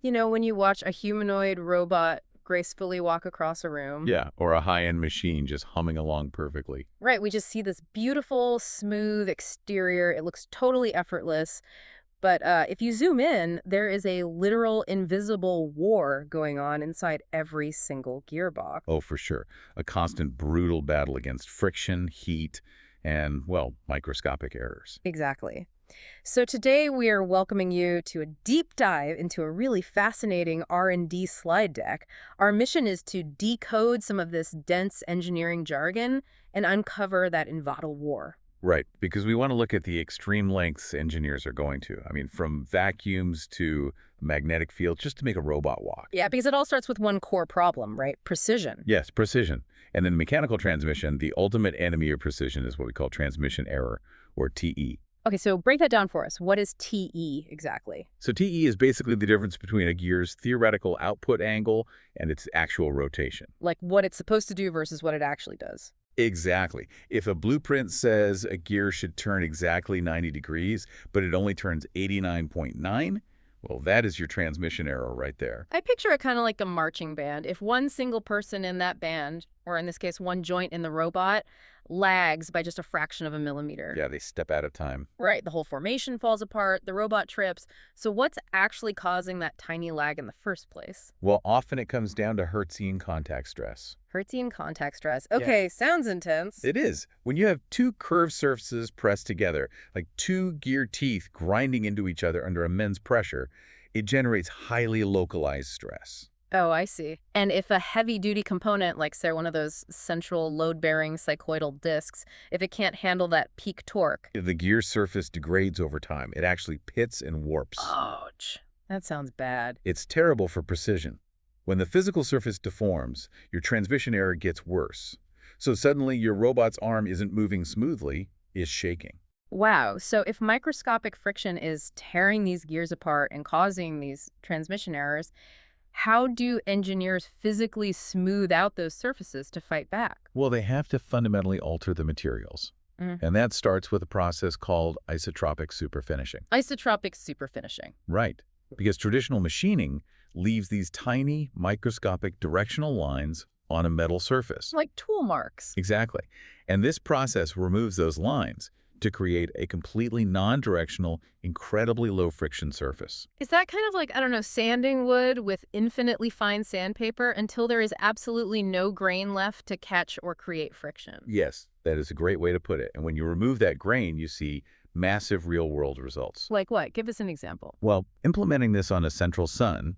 You know, when you watch a humanoid robot gracefully walk across a room. Yeah, or a high-end machine just humming along perfectly. Right, we just see this beautiful, smooth exterior. It looks totally effortless. But if you zoom in, there is a literal invisible war going on inside every single gearbox. Oh, for sure. A constant brutal battle against friction, heat, and, well, microscopic errors. Exactly. So today we are welcoming you to a deep dive into a really fascinating R&D slide deck. Our mission is to decode some of this dense engineering jargon and uncover that invisible war. Right, because we want to look at the extreme lengths engineers are going to. I mean, from vacuums to magnetic fields just to make a robot walk. Yeah, because it all starts with one core problem, right? Precision. Yes, precision. And then mechanical transmission, the ultimate enemy of precision is what we call transmission error, or TE. Okay, so break that down for us. What is TE exactly? So TE is basically the difference between a gear's theoretical output angle and its actual rotation. Like what it's supposed to do versus what it actually does. Exactly. If a blueprint says a gear should turn exactly 90 degrees, but it only turns 89.9, well, that is your transmission error right there. I picture it kind of like a marching band. If one single person in that band, or in this case, one joint in the robot, lags by just a fraction of a millimeter. Yeah, they step out of time. Right, the whole formation falls apart, the robot trips. So what's actually causing that tiny lag in the first place? Well, often it comes down to Hertzian contact stress. Hertzian contact stress. Okay, sounds intense. It is. When you have two curved surfaces pressed together, like two gear teeth grinding into each other under immense pressure, it generates highly localized stress. Oh, I see. And if a heavy-duty component, like, say, one of those central load-bearing cycloidal discs, if it can't handle that peak torque. The gear surface degrades over time. It actually pits and warps. Ouch. That sounds bad. It's terrible for precision. When the physical surface deforms, your transmission error gets worse. So suddenly your robot's arm isn't moving smoothly, it's shaking. Wow. So if microscopic friction is tearing these gears apart and causing these transmission errors, how do engineers physically smooth out those surfaces to fight back? Well, they have to fundamentally alter the materials. And that starts with a process called isotropic superfinishing. Isotropic superfinishing. Right. Because traditional machining leaves these tiny, microscopic directional lines on a metal surface. Like tool marks. Exactly. And this process removes those lines to create a completely non-directional, incredibly low-friction surface. Is that kind of like, I don't know, sanding wood with infinitely fine sandpaper until there is absolutely no grain left to catch or create friction? Yes, that is a great way to put it. And when you remove that grain, you see massive real-world results. Like what? Give us an example. Well, implementing this on a central sun,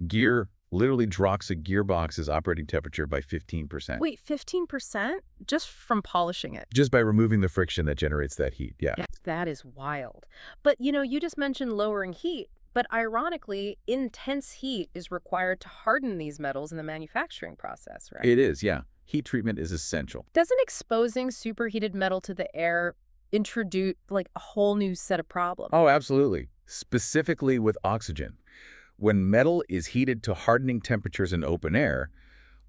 gear literally drops a gearbox's operating temperature by 15%. Wait, 15%? Just from polishing it? Just by removing the friction that generates that heat, yeah. That is wild. But, you know, you just mentioned lowering heat, but ironically, intense heat is required to harden these metals in the manufacturing process, right? It is, yeah. Heat treatment is essential. Doesn't exposing superheated metal to the air introduce, like, a whole new set of problems? Oh, absolutely. Specifically with oxygen. When metal is heated to hardening temperatures in open air,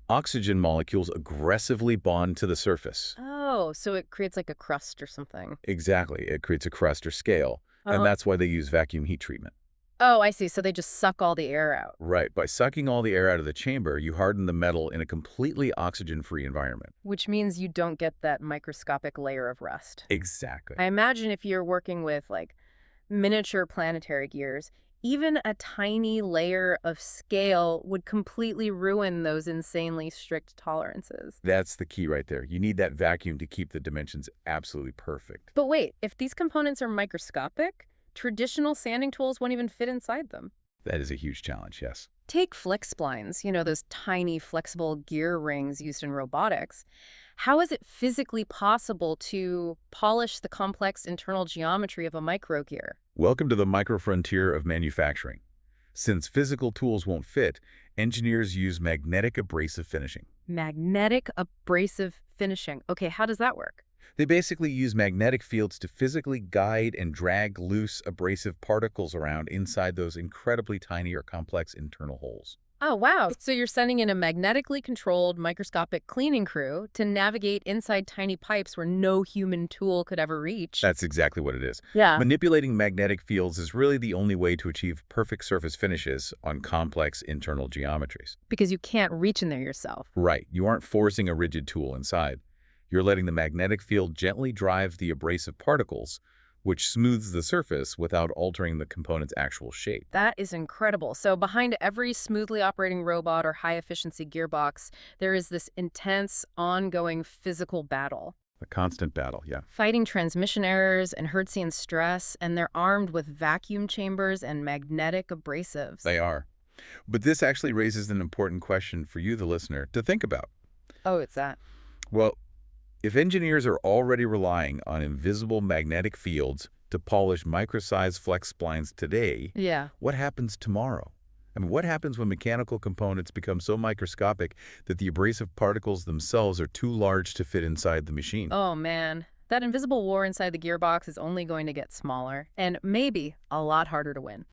oxygen molecules aggressively bond to the surface. Oh, so it creates like a crust or something. Exactly. It creates a crust or scale, and that's why they use vacuum heat treatment. Oh, I see. So they just suck all the air out. Right. By sucking all the air out of the chamber, you harden the metal in a completely oxygen-free environment. Which means you don't get that microscopic layer of rust. Exactly. I imagine if you're working with, like, miniature planetary gears, even a tiny layer of scale would completely ruin those insanely strict tolerances. That's the key right there. You need that vacuum to keep the dimensions absolutely perfect. But wait, if these components are microscopic, traditional sanding tools won't even fit inside them. That is a huge challenge, yes. Take flex splines, you know, those tiny flexible gear rings used in robotics. How is it physically possible to polish the complex internal geometry of a microgear? Welcome to the micro-frontier of manufacturing. Since physical tools won't fit, engineers use magnetic abrasive finishing. Magnetic abrasive finishing. Okay, how does that work? They basically use magnetic fields to physically guide and drag loose abrasive particles around inside those incredibly tiny or complex internal holes. Oh, wow. So you're sending in a magnetically controlled microscopic cleaning crew to navigate inside tiny pipes where no human tool could ever reach. That's exactly what it is. Yeah. Manipulating magnetic fields is really the only way to achieve perfect surface finishes on complex internal geometries. Because you can't reach in there yourself. Right, you aren't forcing a rigid tool inside. You're letting the magnetic field gently drive the abrasive particles, which smooths the surface without altering the component's actual shape. That is incredible. So behind every smoothly operating robot or high-efficiency gearbox, there is this intense, ongoing physical battle. A constant battle, yeah. Fighting transmission errors and Hertzian stress, and they're armed with vacuum chambers and magnetic abrasives. They are. But this actually raises an important question for you, the listener, to think about. Oh, it's that. Well, if engineers are already relying on invisible magnetic fields to polish micro-sized flex splines today, Yeah. what happens tomorrow? I mean, what happens when mechanical components become so microscopic that the abrasive particles themselves are too large to fit inside the machine? Oh, man. That invisible war inside the gearbox is only going to get smaller, and maybe a lot harder to win.